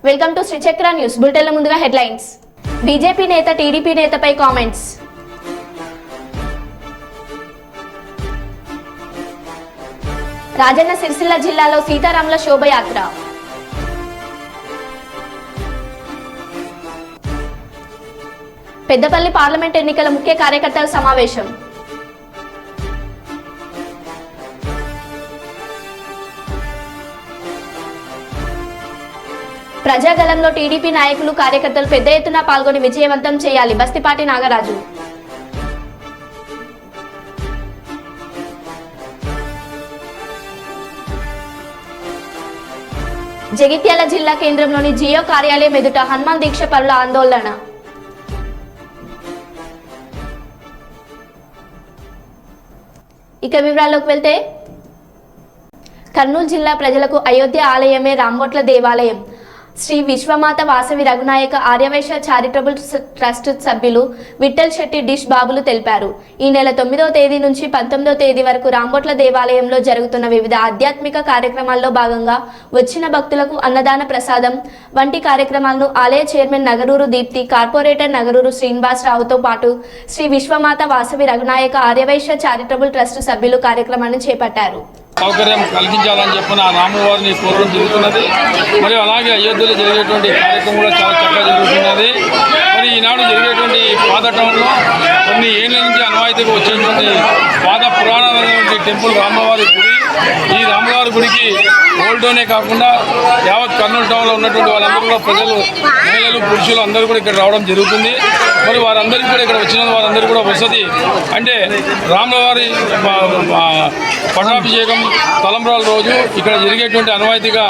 Welcome to Sri Chakra news బులెటిన్ల ముందుగా headlines. BJP నేత TDP నేతపై comments. Rajanna Sircilla జిల్లాలో సీతారాముల శోభయాత్ర. పెద్దపల్లి పార్లమెంట్ ఎన్నికల ముఖ్య కార్యకర్తల సమావేశం. ప్రజాగలంలో టీడీపీ నాయకులు కార్యకర్తలు పెద్ద ఎత్తున పాల్గొని విజయవంతం చేయాలి. బస్తిపాటి నాగరాజు. జగిత్యాల జిల్లా కేంద్రంలోని జియో కార్యాలయం ఎదుట హనుమాన్ దీక్ష పరుల ఆందోళన. ఇక వివరాల్లోకి వెళ్తే, కర్నూలు జిల్లా ప్రజలకు అయోధ్య ఆలయమే రాంబొట్ల దేవాలయం. శ్రీ విశ్వమాత వాసవి రఘునాయక ఆర్యవైశ్య చారిటబుల్ ట్రస్ట్ సభ్యులు విఠల్ శెట్టి డిష్ బాబులు తెలిపారు. ఈ నెల 9వ తేదీ నుంచి 19వ తేదీ వరకు రాంబొట్ల దేవాలయంలో జరుగుతున్న వివిధ ఆధ్యాత్మిక కార్యక్రమాల్లో భాగంగా వచ్చిన భక్తులకు అన్నదాన ప్రసాదం వంటి కార్యక్రమాలను ఆలయ చైర్మన్ నగరూరు దీప్తి, కార్పొరేటర్ నగరూరు శ్రీనివాసరావుతో పాటు శ్రీ విశ్వమాత వాసవి రఘునాయక ఆర్యవైశ్య చారిటబుల్ ట్రస్ట్ సభ్యులు కార్యక్రమాన్ని చేపట్టారు. సౌకర్యం కలిగించాలని చెప్పిన రామువారిని కోరడం జరుగుతున్నది. మరియు అలాగే అయోధ్యలో జరిగేటువంటి కార్యక్రమం కూడా చాలా చక్కగా జరుగుతున్నది. మరి ఈనాడు జరిగేటువంటి పాత టౌన్లో కొన్ని ఏళ్ళ నుంచి అనువాయితీగా వచ్చేటువంటి పాత పురాణమైనటువంటి టెంపుల్ రామవారి గుడి. ఈ రామవారి గుడికి ఓల్డోనే కాకుండా యావత్ కర్నూలు టౌన్లో ఉన్నటువంటి వాళ్ళందరూ కూడా ప్రజలు, మహిళలు, పురుషులు అందరూ కూడా ఇక్కడ రావడం జరుగుతుంది. మరి వారందరికీ కూడా ఇక్కడ వచ్చిన వారందరూ కూడా వసతి అంటే రాములవారి పట్టాభిషేకం తలంబ్రాల రోజు ఇక్కడ జరిగేటువంటి అనువాయితీగా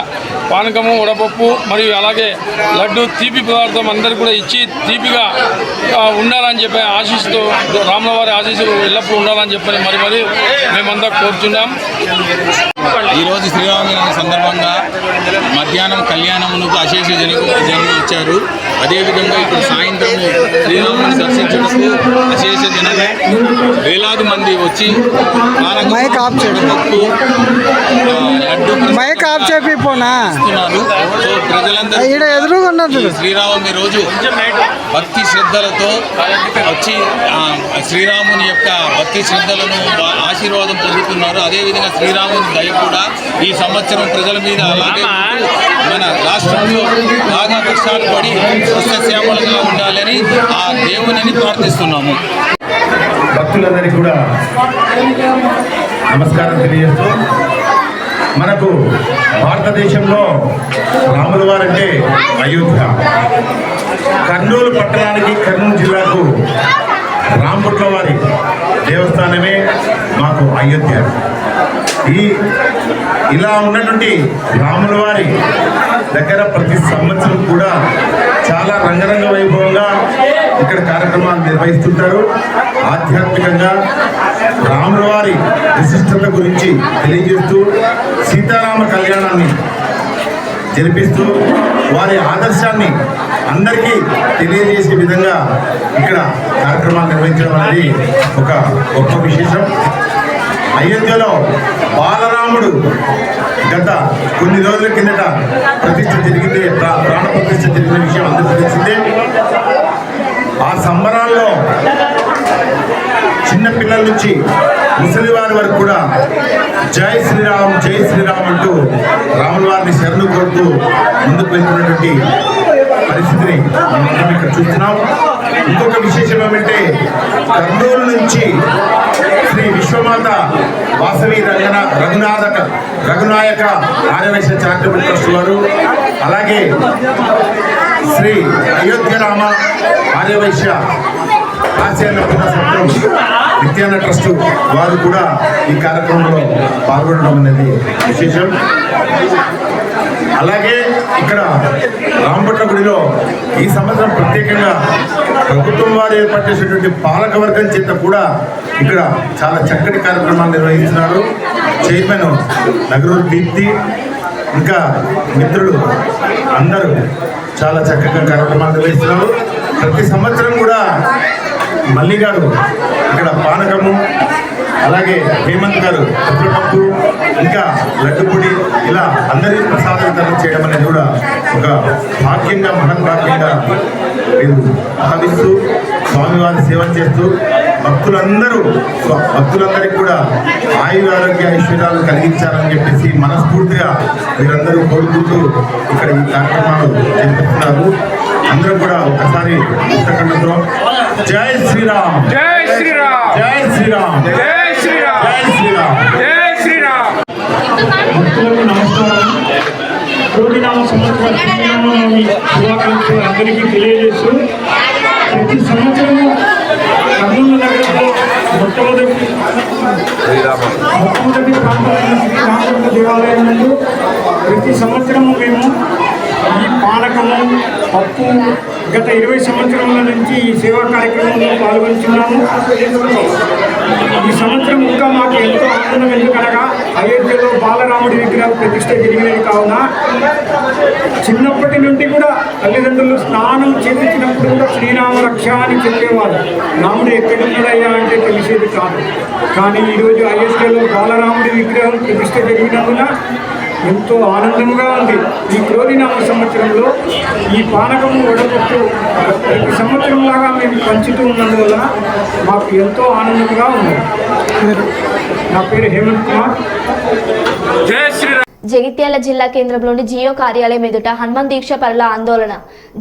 పానకము, వడపప్పు మరియు అలాగే లడ్డు, తీపి పదార్థం అందరికీ కూడా ఇచ్చి తీపిగా ఉండాలని చెప్పి ఆశిస్తూ రాములవారి ఆశీస్సులు ఎల్లప్పుడూ ఉండాలని చెప్పని మరి మేమంతా కోరుచున్నాం. ఈరోజు శ్రీరామనవమి సందర్భంగా మధ్యాహ్నం కళ్యాణమునకు అశేష జనులు వచ్చారు. అదేవిధంగా ఇప్పుడు సాయంత్రం శ్రీరాముని దర్శించుటకు అశేష జనమే వేలాది మంది వచ్చి ప్రజలందరూ శ్రీరాముని రోజు భక్తి శ్రద్ధలతో వచ్చి శ్రీరాముని యొక్క భక్తి శ్రద్ధలను ఆశీర్వాదం పొందుతున్నారు. అదేవిధంగా శ్రీరాముని దయ కూడా ఈ సంవత్సరం ప్రజల మీద అలాగే మన రాష్ట్రంలో బాగా వర్షాలు పడి సస్యశ్యామలంగా ఉండాలని ఆ దేవునిని ప్రార్థిస్తున్నాము. భక్తులందరికీ కూడా నమస్కారం తెలియజేస్తూ, మనకు భారతదేశంలో రాముల వారంటే అయోధ్య. కర్నూలు పట్టణానికి, కర్నూలు జిల్లాకు రాంబొట్ల వారి దేవస్థానమే మాకు అయోధ్య. ఇలా ఉన్నటువంటి రాముల వారి దగ్గర ప్రతి సంవత్సరం కూడా చాలా రంగరంగ వైభవంగా ఇక్కడ కార్యక్రమాలు నిర్వహిస్తుంటారు. ఆధ్యాత్మికంగా రాముల వారి విశిష్టత గురించి తెలియజేస్తూ సీతారామ కళ్యాణాన్ని జరిపిస్తూ వారి ఆదర్శాన్ని అందరికీ తెలియజేసే విధంగా ఇక్కడ కార్యక్రమాలు నిర్వహించడం అనేది ఒక గొప్ప విశేషం. అయోధ్యలో బాలరాముడు గత కొన్ని రోజుల కిందట ప్రతిష్ఠ జరిగితే, ప్రాణ ప్రతిష్ఠ జరిగిన విషయం అందరికీ తెలిసిందే. ఆ సంబరాల్లో చిన్నపిల్లల నుంచి ముసలి వారి వరకు కూడా జై శ్రీరామ్, జై శ్రీరామ్ అంటూ రాముల వారిని శరణు కోరుతూ ముందుకు వెళ్తున్నటువంటి పరిస్థితిని మనం ఇక్కడ చూస్తున్నాం. ఇంకొక విశేషం ఏమంటే, కర్నూలు నుంచి శ్రీ విశ్వమాత వాసవి రఘునాయక ఆర్యవైశ్య చారిటబుల్ ట్రస్ట్ వారు, అలాగే శ్రీ అయోధ్య రామ ఆర్యవైశ్య ఆశయాన్నపూర్ణ సత్రం నిత్యాన్న ట్రస్ట్ వారు కూడా ఈ కార్యక్రమంలో పాల్గొనడం అనేది విశేషం. అలాగే ఇక్కడ రాంబొట్ల గుడిలో ఈ సంవత్సరం ప్రత్యేకంగా ప్రభుత్వం వారు ఏర్పాటు చేసినటువంటి పాలకవర్గం చేత కూడా ఇక్కడ చాలా చక్కటి కార్యక్రమాలు నిర్వహిస్తున్నారు. చైర్మన్ నగరూరు దీప్తి, ఇంకా మిత్రులు అందరూ చాలా చక్కగా కార్యక్రమాలు నిర్వహిస్తున్నారు. ప్రతి సంవత్సరం కూడా మల్లి గారు ఇక్కడ పానకము, అలాగే హేమంత్ గారు పెసరపప్పు, ఇంకా లడ్డుపొడి, ఇలా అందరి ప్రసాదం వితరణ చేయడం అనేది కూడా ఒక భాగ్యంగా మహద్భాగ్యంగా నేను భావిస్తూ స్వామివారి సేవ చేస్తూ భక్తులందరికీ కూడా ఆరోగ్య ఐశ్వర్యాలు కలిగించాలని చెప్పేసి మనస్ఫూర్తిగా మీరందరూ కోరుకుంటూ ఇక్కడ ఈ కార్యక్రమాలు చేపడుతున్నారు. అందరూ కూడా ఒకసారి పుస్తకంలో జై శ్రీరామ్, జై శ్రీరామ్, జై శ్రీరామ్, జై శ్రీరామ్, జై శ్రీరామ్, జై శ్రీరామ్. భక్తులకు నమస్కారం. కోడినామ సంవత్సర శ్రీరామనవమి శుభాకాంక్షలు అందరికీ తెలియజేస్తూ ప్రతి సంవత్సరము కర్నూలు నగరంలో మొట్టమొదటి ప్రాంతమైన శ్రీరామచంద్ర దేవాలయం నందు ప్రతి సంవత్సరము మేము ఈ పానకము పప్పు గత 20 సంవత్సరముల నుంచి ఈ సేవా కార్యక్రమంలో పాల్గొంటున్నాము. ఈ సంవత్సరం ఇంకా మాకు ఎంతో ఆనందం, ఎందుకనగా అయోధ్యలో బాలరాముడి విగ్రహం ప్రతిష్ట జరిగినది కావున చిన్నప్పటి నుండి కూడా తల్లిదండ్రులు స్నానం చేయించినప్పుడు కూడా శ్రీరామ రక్ష అని చెప్పేవారు. రాముడు ఎక్కడున్నాడయ్యా అంటే తెలిసేది కాదు. కానీ ఈరోజు అయోధ్యలో బాలరాముడి విగ్రహం ప్రతిష్ట జరిగినందున ఎంతో ఆనందంగా ఉంది. ఈ క్రోధినామ సంవత్సరంలో ఈ పానకము వడపట్టు ప్రతి సంవత్సరంలాగా మేము పంచుతూ ఉన్నందువల్ల మాకు ఎంతో ఆనందంగా ఉంది. నా పేరు హేమంత్ కుమార్. జై శ్రీరామ్. జగిత్యాల జిల్లా కేంద్రంలోని జియో కార్యాలయం ఎదుట హనుమాన్ దీక్ష పరుల ఆందోళన.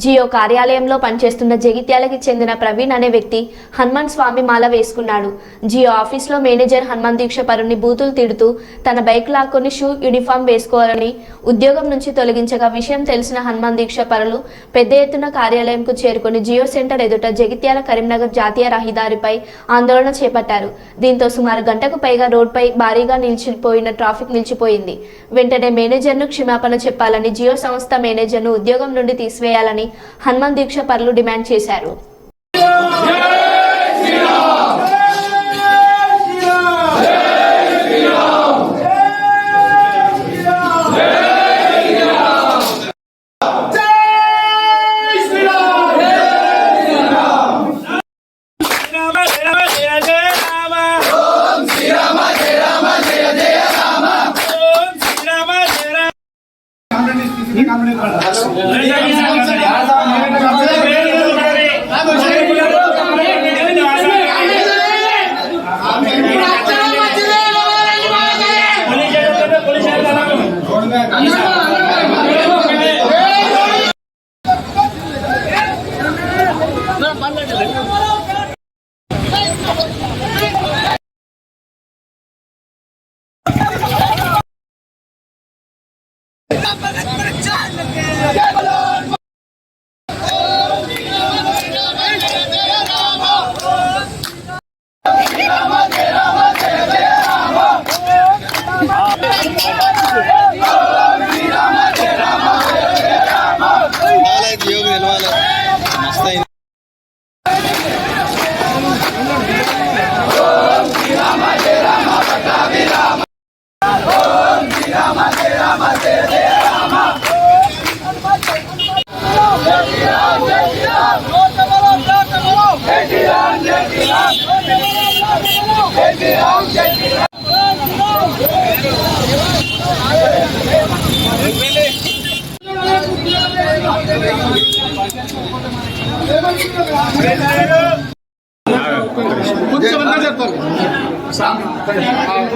జియో కార్యాలయంలో పనిచేస్తున్న జగిత్యాలకి చెందిన ప్రవీణ్ అనే వ్యక్తి హనుమాన్ స్వామి మాల వేసుకున్నాడు. జియో ఆఫీస్లో మేనేజర్ హనుమాన్ దీక్ష పరుని బూతులు తిడుతూ తన బైక్ లాక్కొని షూ యూనిఫామ్ వేసుకోవాలని ఉద్యోగం నుంచి తొలగించగా విషయం తెలిసిన హనుమాన్ దీక్ష పరులు పెద్ద ఎత్తున కార్యాలయంకు చేరుకుని జియో సెంటర్ ఎదుట జగిత్యాల కరీంనగర్ జాతీయ రహదారిపై ఆందోళన చేపట్టారు. దీంతో సుమారు గంటకు పైగా రోడ్పై భారీగా నిలిచిపోయిన ట్రాఫిక్ నిలిచిపోయింది. వెంటనే మేనేజర్ను క్షమాపణ చెప్పాలని, జియో సంస్థ మేనేజర్ను ఉద్యోగం నుండి తీసివేయాలని హనుమాన్ దీక్ష పరులు డిమాండ్ చేశారు.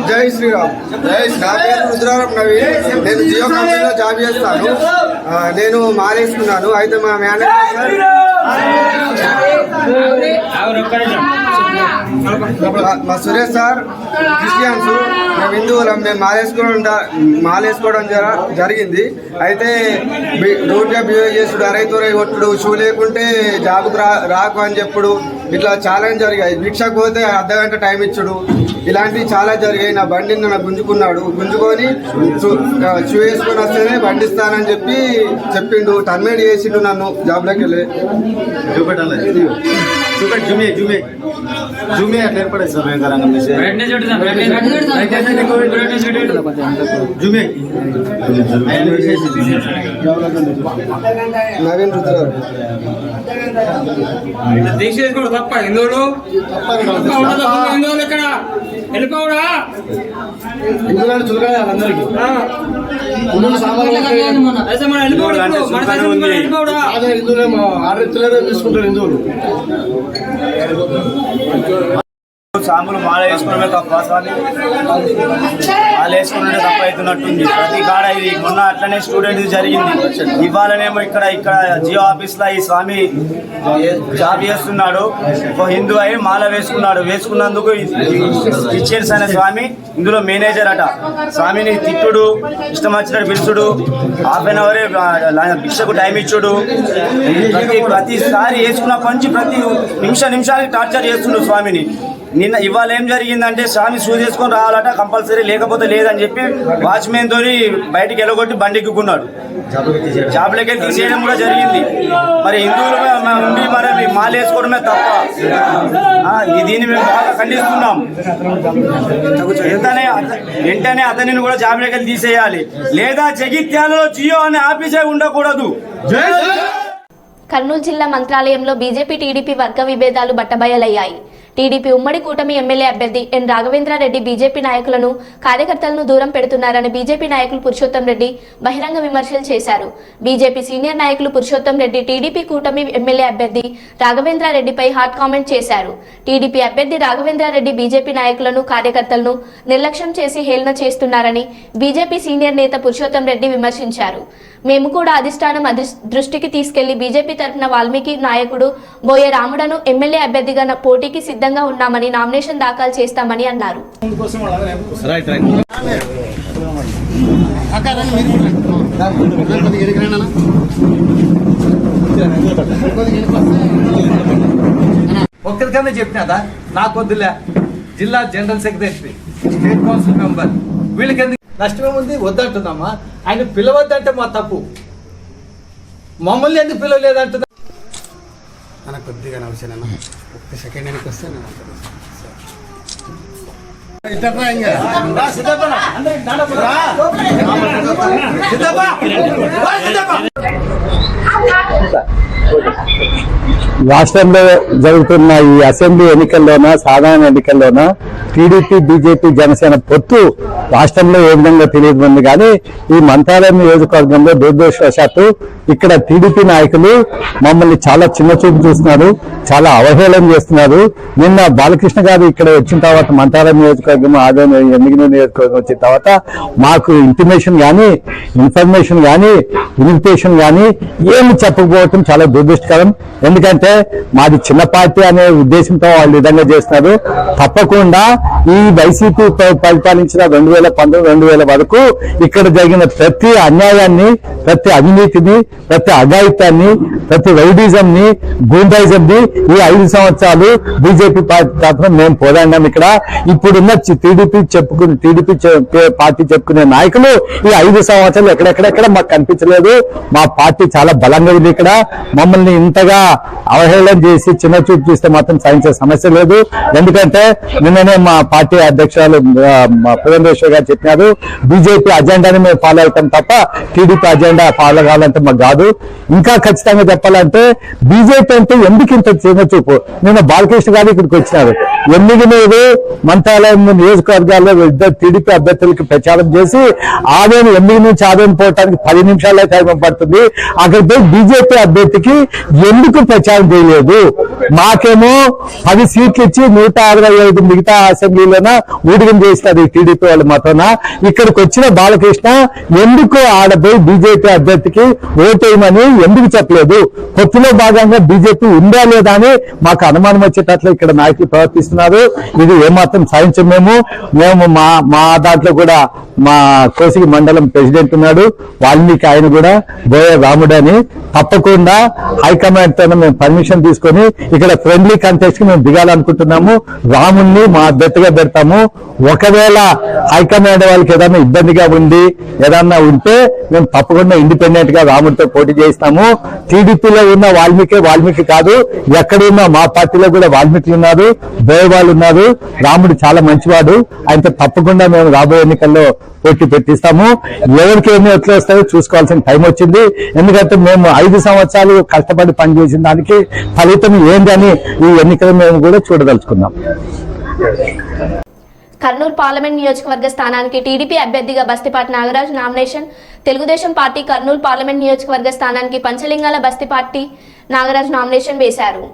జై శ్రీరామ్. నా పేరు రుద్రారం నవీన్. నేను జియో కంపెనీలో జాబ్ చేస్తాను. నేను మానేసుకున్నాను. అయితే మా మేనేజర్ మా సురేష్ సార్ క్రిస్టియన్స్, మేము హిందువులం, మేము మాలేసుకోవడం జరిగింది. అయితే రూట్గా బిహేవ్ చేసుడు, అరైతురై కొట్టుడు, షూ లేకుంటే జాబుకు రాకు అని చెప్పుడు, ఇట్లా చాలా జరిగాయి. భిక్షకు పోతే అర్ధగంట టైం ఇచ్చుడు, ఇలాంటివి చాలా జరిగాయి. నా బండిని నన్ను గుంజుకొని షూ వేసుకొని వస్తేనే బండి ఇస్తానని చెప్పిండు. టర్మినేట్ చేసిండు నన్ను జాబ్లోకి వెళ్ళి. జూమే అట్లా ఏర్పడే సార్ జూమే నవీన్ రుద్రారు. తీసేసుకోడు తప్ప హిందువులు హిందువులు ఇక్కడ వెళ్ళిపోవడా హిందువులను చులకన అందరికీ హిందువులే ఆర్డర్ తీసుకుంటారు హిందువులు. సాములు మాల వేసుకోవడమే తప్ప స్వామి, మాల వేసుకున్నట్టే తప్ప అవుతున్నట్టుంది ప్రతి కాడ. ఇది మొన్న అట్లనే స్టూడెంట్ జరిగింది. ఇవాళనేమో ఇక్కడ జియో ఆఫీస్ లో ఈ స్వామి జాబ్ చేస్తున్నాడు. ఒక హిందూ అయి మాల వేసుకున్నందుకు టీచర్స్ అనే స్వామి ఇందులో మేనేజర్ అట. స్వామిని తిట్టుడు, ఇష్టం వచ్చినట్టు పిలుచుడు, ½ అవరే భిక్షకు టైం ఇచ్చుడు, ప్రతిసారి వేసుకున్న పంచి ప్రతి నిమిషానికి టార్చర్ చేస్తుండు స్వామిని. ఇవాళ ఏం జరిగిందంటే స్వామి షూ చేసుకొని రావాలట కంపల్సరీ, లేకపోతే లేదని చెప్పి వాచ్మెన్ తోని బయటికి వెళ్ళగొట్టి బండిక్కున్నాడు. జాబ్లకి తీసేయడం కూడా జరిగింది. మరి హిందువులు ఉండి మరి మాల వేసుకోవడమే తప్ప. దీన్ని మేము బాగా ఖండిస్తున్నాం. వెంటనే అతనిని కూడా జాబ్లకి తీసేయాలి, లేదా జగిత్యాలలో జియో అనే ఆఫీసే ఉండకూడదు. కర్నూలు జిల్లా మంత్రాలయంలో బీజేపీ టీడీపీ వర్గ విభేదాలు బట్టబయలయ్యాయి. టీడీపీ ఉమ్మడి కూటమి ఎమ్మెల్యే అభ్యర్థి ఎన్ రాఘవేంద్రారెడ్డి బీజేపీ నాయకులను కార్యకర్తలను దూరం పెడుతున్నారని బీజేపీ నాయకులు పురుషోత్తం రెడ్డి బహిరంగ విమర్శలు చేశారు. బీజేపీ సీనియర్ నాయకులు పురుషోత్తం రెడ్డి టీడీపీ కూటమి ఎమ్మెల్యే అభ్యర్థి రాఘవేంద్రారెడ్డిపై హాట్ కామెంట్ చేశారు. టీడీపీ అభ్యర్థి రాఘవేంద్రారెడ్డి బీజేపీ నాయకులను కార్యకర్తలను నిర్లక్ష్యం చేసి హేళన చేస్తున్నారని బీజేపీ సీనియర్ నేత పురుషోత్తం రెడ్డి విమర్శించారు. మేము కూడా అధిష్టానం దృష్టికి తీసుకెళ్లి బీజేపీ తరఫున వాల్మీకి నాయకుడు బోయే రాముడను ఎమ్మెల్యే అభ్యర్థిగా పోటీకి సిద్ధంగా ఉన్నామని, నామినేషన్ దాఖలు చేస్తామని అన్నారు. ఒక్కరికన్నా చెప్పినాదా నాకు వద్దులే, జిల్లా general secretary, state council member, వీళ్ళకి నష్టమేముంది? వద్దంటున్నామా? ఆయన పిలవద్దంటే మా తప్పు, మమ్మల్ని ఎందుకు పిలవలేదంటున్నా? నాకు కొద్దిగా అవసరం ఒక్క సెకండ్ వెనక్కి వస్తే రాష్ట్రంలో జరుగుతున్న ఈ అసెంబ్లీ ఎన్నికల్లోన, సాధారణ ఎన్నికల్లోన టీడీపీ, బీజేపీ, జనసేన పొత్తు రాష్ట్రంలో ఏ విధంగా తెలియదు. కానీ ఈ మంత్రాలయం నియోజకవర్గంలో దురదృష్టవశాత్తు ఇక్కడ టీడీపీ నాయకులు మమ్మల్ని చాలా చిన్న చూపు చూస్తున్నారు, చాలా అవహేళన చేస్తున్నారు. నిన్న బాలకృష్ణ గారు ఇక్కడ వచ్చిన తర్వాత, మంత్రాలయం నియోజకవర్గం, ఎన్నికల నియోజకవర్గం వచ్చిన తర్వాత మాకు ఇంటిమేషన్ కానీ, ఇన్ఫర్మేషన్ కానీ, ఇన్విటేషన్ కానీ ఏమి చెప్పకపోవటం చాలా దురదృష్టకరం. ఎందుకంటే మాది చిన్న పార్టీ అనే ఉద్దేశంతో వాళ్ళు విధంగా చేస్తున్నారు. తప్పకుండా ఈ వైసీపీ పరిపాలించిన 2019-2000 వరకు ఇక్కడ జరిగిన ప్రతి అన్యాయాన్ని, ప్రతి అవినీతిని, ప్రతి అఘాయిత్యాన్ని, ప్రతి రౌడీజం ని, గూండాయిజం ని ఈ 5 సంవత్సరాలు బీజేపీ పార్టీ తరఫున మేము పోరాడినాం. ఇక్కడ ఇప్పుడున్న టీడీపీ పార్టీ చెప్పుకునే నాయకులు ఈ 5 సంవత్సరాలు ఎక్కడెక్కడెక్కడ మాకు కనిపించలేదు. మా పార్టీ చాలా బలంగా ఉంది. ఇక్కడ మమ్మల్ని ఇంతగా అవహేళన చేసి చిన్న చూపు చూస్తే మాత్రం సాధించే సమస్య లేదు. ఎందుకంటే నిన్ననే మా పార్టీ అధ్యక్షురాలు పురంధేశ్వర్ గారు చెప్పినారు, బీజేపీ అజెండాని మేము ఫాలో అవుతాం తప్ప టీడీపీ అజెండా ఫాలో కావాలంటే మాకు కాదు. ఇంకా ఖచ్చితంగా చెప్పాలంటే బీజేపీ అంటే ఎందుకు ఇంత చిన్న చూపు? నిన్న బాలకృష్ణ గారు ఇక్కడికి వచ్చినారు. 8 మంత్రాలయం నియోజకవర్గాల్లో 2 టీడీపీ అభ్యర్థులకి ప్రచారం చేసి 8 నుంచి పోవటానికి 10 నిమిషాలే టైం పడుతుంది. అక్కడిపై బీజేపీ అభ్యర్థికి ఎందుకు ప్రచారం చేయలేదు? మాకేమో 10 సీట్లు ఇచ్చి 165 మిగతా అసెంబ్లీలోన ఊడిగం చేస్తారు ఈ టీడీపీ వాళ్ళ మతోన. ఇక్కడికి వచ్చిన బాలకృష్ణ ఎందుకు ఆడపోయి బీజేపీ అభ్యర్థికి ఓటేయమని ఎందుకు చెప్పలేదు? పొత్తులో భాగంగా బీజేపీ ఉందా లేదా అని మాకు అనుమానం వచ్చేటట్లు ఇక్కడ నాయకులు ప్రవర్తిస్తున్నారు. ఇది ఏమాత్రం సాధించము. మేము మా దాంట్లో కూడా మా కోసిగి మండలం ప్రెసిడెంట్ ఉన్నాడు, వాల్మీకి ఆయన కూడా బోయ రాముడు అని. తప్పకుండా హైకమాండ్ తో మేము పర్మిషన్ తీసుకొని ఇక్కడ ఫ్రెండ్లీ కంటెస్ట్ కి మేము దిగాలనుకుంటున్నాము. రాముణ్ణి మా అభ్యర్థిగా పెడతాము. ఒకవేళ హైకమాండ్ వాళ్ళకి ఏదైనా ఇబ్బందిగా ఉండి ఏదన్నా ఉంటే మేము తప్పకుండా ఇండిపెండెంట్ గా రాముడితో పోటీ చేస్తాము. టీడీపీలో ఉన్న వాల్మీకి కాదు, ఎక్కడున్నా మా పార్టీలో కూడా వాల్మీకి ఉన్నారు, బోయవాళ్ళు ఉన్నారు. రాముడు చాలా మంచివాడు, ఆయనతో తప్పకుండా మేము రాబోయే ఎన్నికల్లో పోటీ పెట్టిస్తాము. ఎవరికి ఎన్ని ఎట్లా వస్తాయో చూసుకోవాల్సిన టైం వచ్చింది. ఎందుకంటే మేము 5 సంవత్సరాలు కష్టపడి పనిచేసిన దానికి ఫలితం ఏంటని ఈ ఎన్నికలు మేము కూడా చూడదలుచుకున్నాం. కర్నూలు పార్లమెంట్ నియోజకవర్గ స్థానానికి టీడీపీ అభ్యర్థిగా Bastipati Nagaraju nomination. Telugu Desam party Kurnool parliament నియోజకవర్గ స్థానానికి పంచలింగాల బస్తిపాటి నాగరాజు నామినేషన్ వేశారు.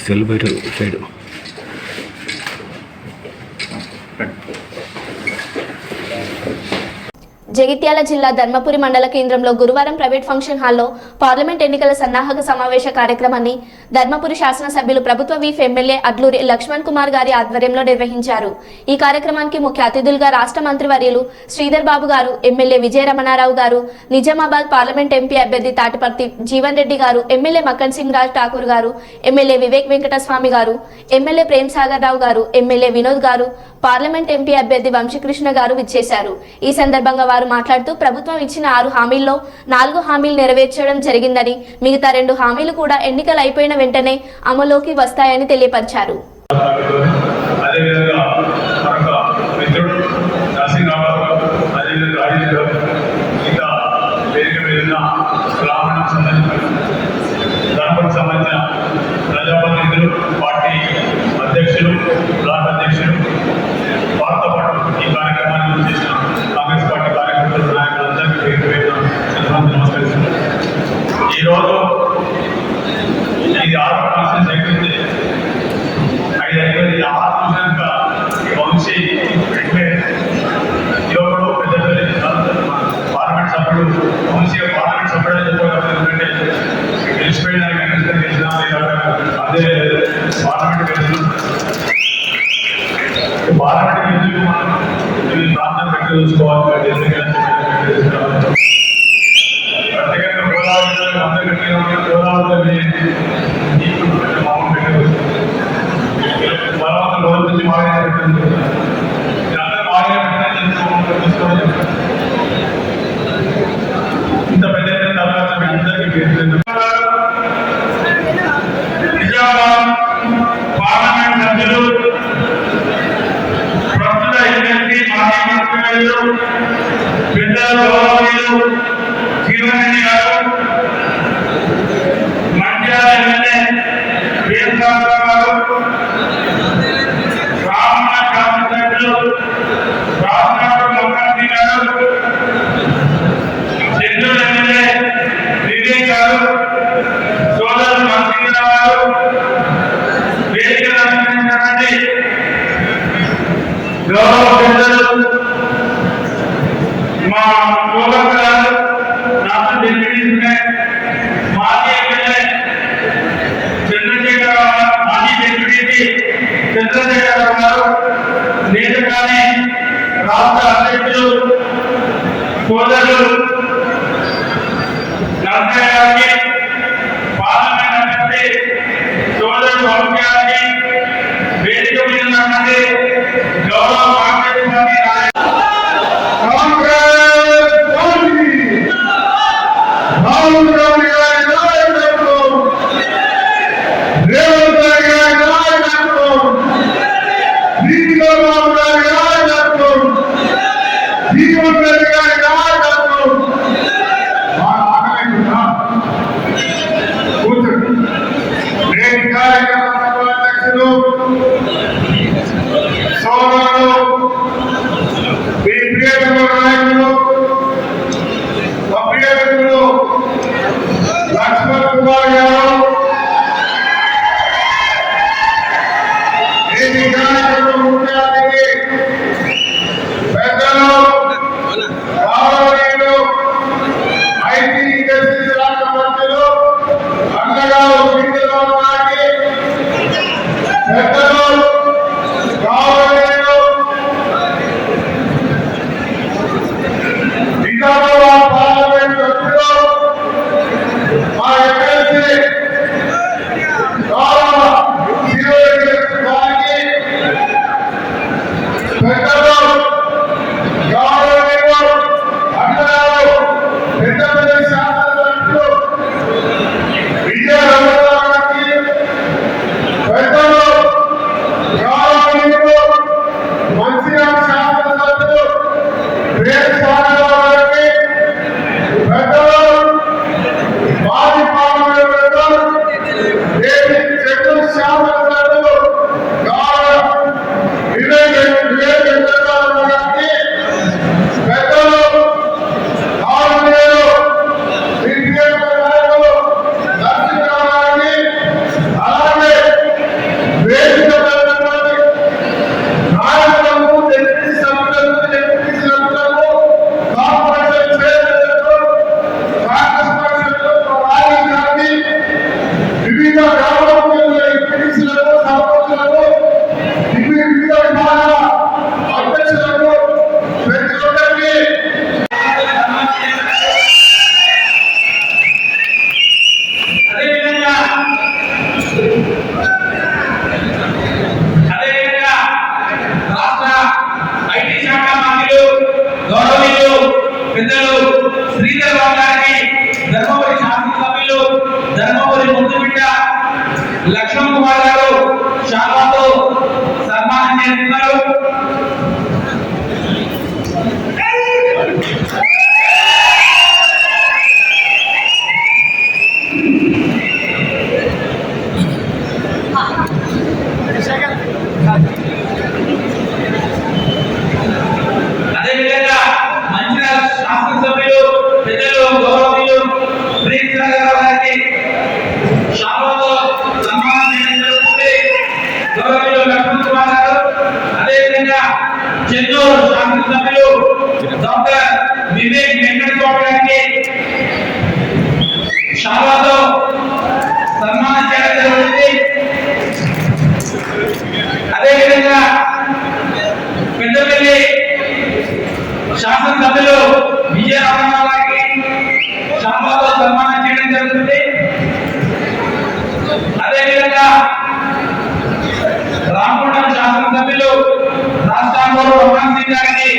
సెల్ బయట సైడ్ జగిత్యాల జిల్లా ధర్మపురి మండల కేంద్రంలో గురువారం ప్రైవేట్ ఫంక్షన్ హాల్లో పార్లమెంట్ ఎన్నికల సన్నాహక సమావేశ కార్యక్రమాన్ని ధర్మపురి శాసనసభ్యులు ప్రభుత్వ వీఫ్ ఎమ్మెల్యే అడ్లూరి లక్ష్మణ్ కుమార్ గారి ఆధ్వర్యంలో నిర్వహించారు. ఈ కార్యక్రమానికి ముఖ్య అతిథులుగా రాష్ట్ర మంత్రివర్యులు శ్రీధర్ బాబు గారు, ఎమ్మెల్యే విజయ రమణారావు గారు, నిజామాబాద్ పార్లమెంట్ ఎంపీ అభ్యర్థి తాటిపర్తి జీవన్ రెడ్డి గారు, ఎమ్మెల్యే మక్కన్ సింగ్ రాజ్ ఠాకూర్ గారు, ఎమ్మెల్యే వివేక్ వెంకటస్వామి గారు, ఎమ్మెల్యే ప్రేమ్ సాగర్ రావు గారు, ఎమ్మెల్యే వినోద్ గారు, పార్లమెంట్ ఎంపీ అభ్యర్థి వంశీకృష్ణ గారు విచ్చేశారు. ఈ సందర్భంగా వారు మాట్లాడుతూ ప్రభుత్వం ఇచ్చిన 6 హామీల్లో 4 హామీలు నెరవేర్చడం జరిగిందని, మిగతా 2 హామీలు కూడా ఎన్నికలు అయిపోయిన వెంటనే అమలులోకి వస్తాయని తెలియపరిచారు. ఈరోజు ఇది 6 కాన్స్టిట్యూన్సీ అయిపోయింది. 5 అయిపోయింది. 6 చూసాక వంశీ యువకుడు పెద్దపల్లి పార్లమెంట్ సభ్యుడు వంశీ పార్లమెంట్ సభ్యుడు అని చెప్పారు. ఎందుకంటే గెలిచిపోయినారు, కనీసం గెలిచినా అదే పార్లమెంట్ గెలిచిన పార్లమెంట్ గెలిచి మనం ప్రాంతం పెట్టి చూసుకోవాలి. ఇంత పెద్ద అందరికీ నిజామాబాద్ పార్లమెంట్ సభ్యులు ప్రస్తుత ఎమ్మెల్సీ మాజీ మంత్రివర్యులు పెద్దల గౌరవనీయులు జీవన్ రెడ్డి గారు, మంచిర్యాల ఎమ్మెల్యే ప్రేమ్ సాగర్ గారు, రామన్న శాసనసభ్యులు రాష్ట్ర ముఖ్యమంత్రి గారు, చెన్నూరు ఎమ్మెల్యే వివేక్ గారు, సోదరులు నరసింహరావు గారు, వేదిక అలంకరించినటువంటి గౌరవ పెద్దలు మా గోవర్ధన్ గారు, రాష్ట్ర డిప్యూటీ మాజీ ఎమ్మెల్యే చంద్రశేఖరరావు, మాజీ డిప్యూటీ చంద్రశేఖరరావు గారు, నేతకాని రాష్ట్ర అధ్యక్షులు సోదరులు నరసయ్య గారికి, పార్లమెంట్ అభ్యర్థి సోదరుడు వంశీ గారికి, వేదిక మీద ఉన్నటువంటి గౌరవ కాంగ్రెస్ పార్టీ జీవన్ రెడ్డి గారి నాయకత్వం, అదేవిధంగా మంచిగా శాసనసభ్యులు పెద్దలు గౌరవనీయులు ప్రియరావు గారికి శాలువాతో సన్మానం చేయడం జరుగుతుంది. గౌరవనీయులు లక్ష్మణ్ కుమార్ గారు, అదేవిధంగా చెన్నూరు శాసనసభ్యులు డాక్టర్ వివేక్ వెంకటస్వామి గారికి శాలువాతో సన్మానం చేయడం జరుగుతుంది. అదేవిధంగా పెద్దపల్లి శాసనసభ్యులు విజయరామరావు గారికి శాలువాతో సన్మానం చేయడం జరుగుతుంది. అదేవిధంగా రామగుండం శాసనసభ్యులు రాష్ట్రాంగూరు రమణ్ సింగ్ గారికి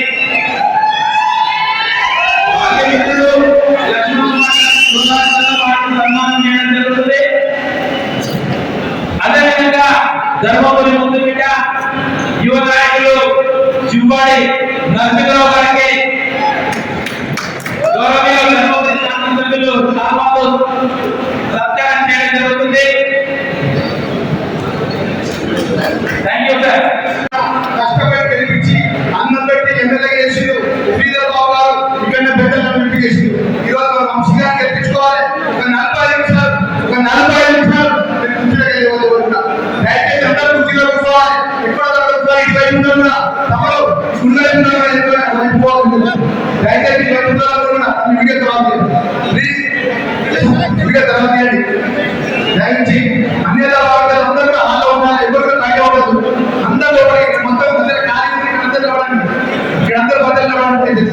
సన్మానం చేయడం జరుగుతుంది. అదేవిధంగా ధర్మపురి ముందుబిడ్డ యువ నాయకులు చివ్వాడి నరసింహరావు గారికి గౌరవనీయులు ధర్మపురి శాసనసభ్యులు శాలువాతో సత్కారం చేయడం జరుగుతుంది. Thank you sir. కష్టపడి గెలిపించి అన్నం పెట్టి ఎమ్మెల్యే చేసిండు శ్రీధర్ బాబు గారు, ఇక్కడ పెద్దలను ఎంపిక చేసిండు. ఈరోజు మన వంశీగాన్ని గెలిపించుకోవాలి. ఒక 40 నిమిషాలు దయచేసి అందరూ కుర్చీలో కూర్చోవాలి. ఎక్కడ తమలో దయచేసి దయచేసి అన్ని అందరూ కూడా హాల్లో ఉండాలి. ఎవరు బయట ఉండదు. అందరూ మొత్తం అందరూ అందరూ రావడానికి ఇక్కడ అందరూ బద్దలు రావడానికి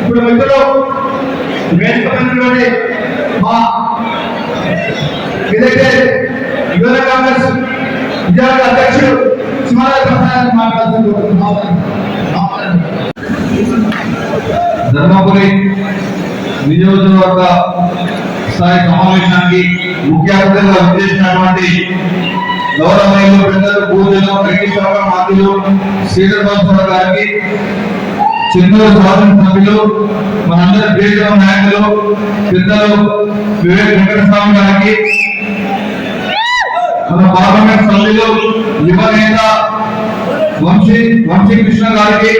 ఇప్పుడు మిత్రులు వేదికలోని మా ఏదైతే యువన కాంగ్రెస్ విద్యార్థి అధ్యక్షుడు సింహారాయ ప్రసాద్ మాట్లాడుతున్నారు. ధర్మపురి నియోజకవర్గ స్థాయి సమావేశానికి ముఖ్య అతిథిగా విచ్చేసినటువంటి గౌరవనీయులు పెద్దలు పూజలు వెంకటేశ్వర మంత్రులు శ్రీధర్ గారికి, చెన్నూరు శాసనసభ్యులు మనందరి ప్రియతమ నాయకులు పెద్దలు వివేక్ వెంకటస్వామి గారికి, మన పార్లమెంట్ సభ్యులు యువ నేత వంశీ కృష్ణ గారికి,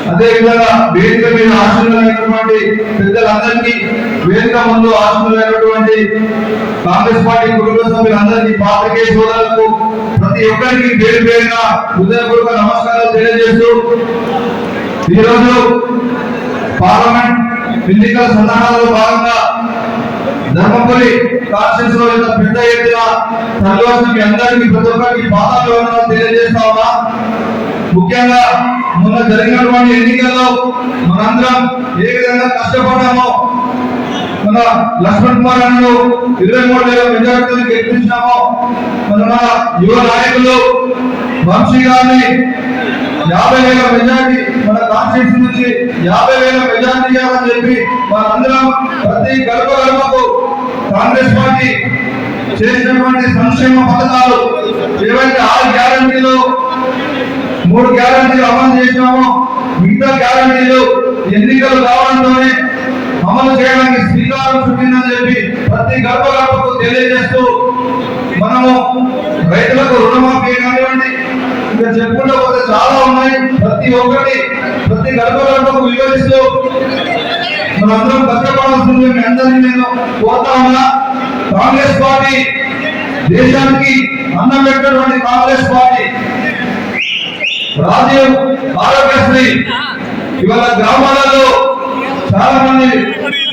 అదేవిధంగా వేదిక మీద ఆశీర్వైనటువంటి పెద్దలందరికీ, వేదిక ముందు ఆశీర్వైనటువంటి కాంగ్రెస్ పార్టీ కుటుంబ సభ్యులందరికీ, పాత్రికేయ సోదరులకు ప్రతి ఒక్కరికి పేరు పేరున హృదయపూర్వక నమస్కారాలు తెలియజేస్తూ ఈరోజు పార్లమెంట్ ఎన్నికల సన్నాహాలలో భాగంగా ధర్మపురి కాన్స్టిట్యూన్స్ లో ఇంత పెద్ద ఎత్తున తరలివచ్చిన మీ అందరికీ ప్రతి ఒక్కరికి పాదాలు తెలియజేస్తా ఉన్నా. ముఖ్యంగా మొన్న జరిగినటువంటి ఎన్నికల్లో మనందరం ఏ విధంగా కష్టపడ్డామో, మన లక్ష్మణ్ కుమార్ అన్నను 23,000 మెజార్టీతో గెలిపించామో, మన యువ నాయకులు వంశీ గారిని 50,000 మెజార్టీ మన కాన్స్టిట్యూన్సీ నుంచి 50,000 మెజార్టీ ఇవ్వాలని చెప్పి మనందరం ప్రతి గడప గడపకు కాంగ్రెస్ పార్టీ చేసినటువంటి సంక్షేమ పథకాలు ఏవైతే 6 గ్యారంటీలు 3 గ్యారంటీలు అమలు చేసినామో, మిగతా గ్యారంటీలు ఎన్నికలు కావడంతోనే అమలు చేయడానికి శ్రీకారం చుట్టిందని చెప్పి ప్రతి గడప గడపకు తెలియజేస్తూ మనము రైతులకు రుణమాఫీ కానివ్వండి, ఇంకా చెప్పుకుంటూ పోతే చాలా ఉన్నాయి. ప్రతి గడప గడపకు వివరిస్తూ మనందరం కష్టపడాల్సింది మీ అందరినీ నేను కోరుతా ఉన్నా. కాంగ్రెస్ పార్టీ దేశానికి అన్నం పెట్టినటువంటి కాంగ్రెస్ పార్టీ, రాజీవ్ ఆరోగ్యశ్రీ ఇవాళ గ్రామాలలో చాలా మంది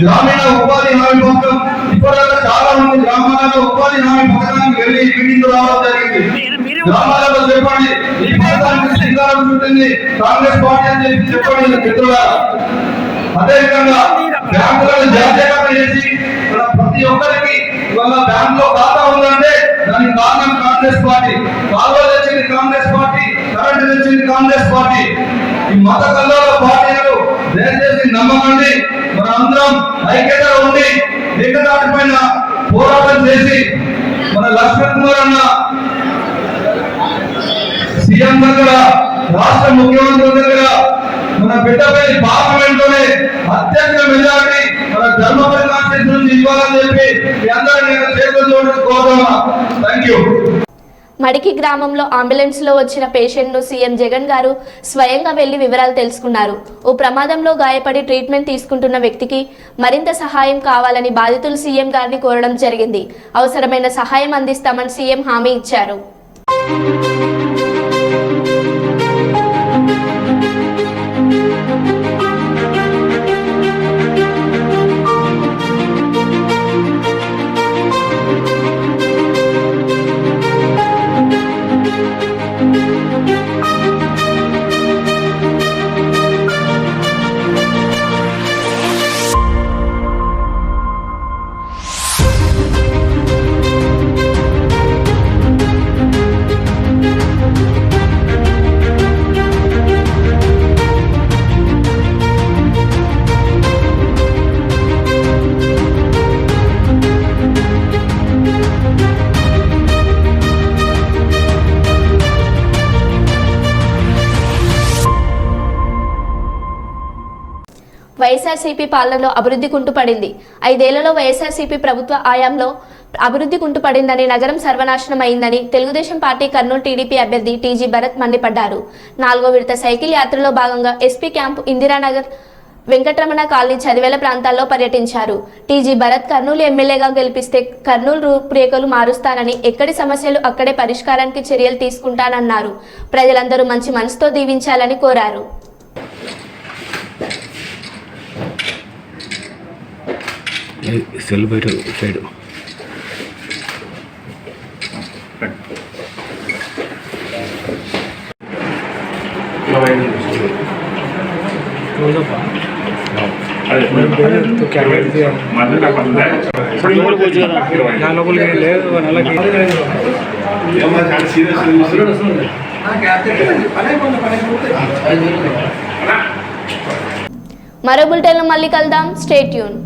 గ్రామీణ ఉపాధి హామీ పథకం, ఇప్పటిదాకా చాలా మంది గ్రామాలలో ఉపాధి హామీ పథకానికి వెళ్ళి మీటింగ్ రావడం జరిగింది. గ్రామాలలో చెప్పండి ఈ పథకానికి శ్రీకారం చుట్టింది కాంగ్రెస్ పార్టీ అని చెప్పి చెప్పండి మిత్రులారా. అదేవిధంగా బ్యాంకులను జాతీయకరణ చేసి ప్రతి ఒక్కరికి ఇవాళ బ్యాంక్ లో ఖాతా ఉందంటే దానికి కారణం కాంగ్రెస్ పార్టీ. కాలువలు తెచ్చింది కాంగ్రెస్ పార్టీ, కరెంటు తెచ్చింది కాంగ్రెస్ పార్టీ. ఈ మత కల్లోల పార్టీలు దయచేసి నమ్మకండి. మన అందరం ఐక్యత ఉండి ఏకదాటి పైన పోరాటం చేసి మన లక్ష్మణ్ కుమార్ అన్న సీఎం దగ్గర, రాష్ట్ర ముఖ్యమంత్రి దగ్గర, మన పెద్దపల్లి పార్లమెంట్ లోనే అత్యంత మెజారిటీ మన ధర్మపురి కాన్స్టిట్యూన్సీ నుంచి ఇవ్వాలని చెప్పి మీ అందరూ నేను చేతులు జోడించి కోరుతున్నా. Thank you. మడికి గ్రామంలో అంబులెన్స్లో వచ్చిన పేషెంట్ను సీఎం జగన్ గారు స్వయంగా వెళ్లి వివరాలు తెలుసుకున్నారు. ఓ ప్రమాదంలో గాయపడి ట్రీట్మెంట్ తీసుకుంటున్న వ్యక్తికి మరింత సహాయం కావాలని బాధితులు సీఎం గారిని కోరడం జరిగింది. అవసరమైన సహాయం అందిస్తామని సీఎం హామీ ఇచ్చారు. వైఎస్ఆర్సీపీ పాలనలో అభివృద్ధి కుంటుపడింది. 5 ఏళ్లలో వైఎస్ఆర్సీపీ ప్రభుత్వ ఆయాంలో అభివృద్ధి కుంటుపడిందని, నగరం సర్వనాశనం అయిందని తెలుగుదేశం పార్టీ కర్నూలు టీడీపీ అభ్యర్థి టీజీ భరత్ మండిపడ్డారు. 4వ విడత సైకిల్ యాత్రలో భాగంగా SP camp, Indiranagar, Venkataramana colony, చదివేల ప్రాంతాల్లో పర్యటించారు. టీజీ భరత్ కర్నూలు ఎమ్మెల్యేగా గెలిపిస్తే కర్నూలు రూపురేఖలు మారుస్తానని, ఎక్కడి సమస్యలు అక్కడే పరిష్కారానికి చర్యలు తీసుకుంటానన్నారు. ప్రజలందరూ మంచి మనసుతో దీవించాలని కోరారు. సెల్ బయట సైడ్ మరో బులెటిన్లో మళ్ళీ కలుద్దాం. Stay tune.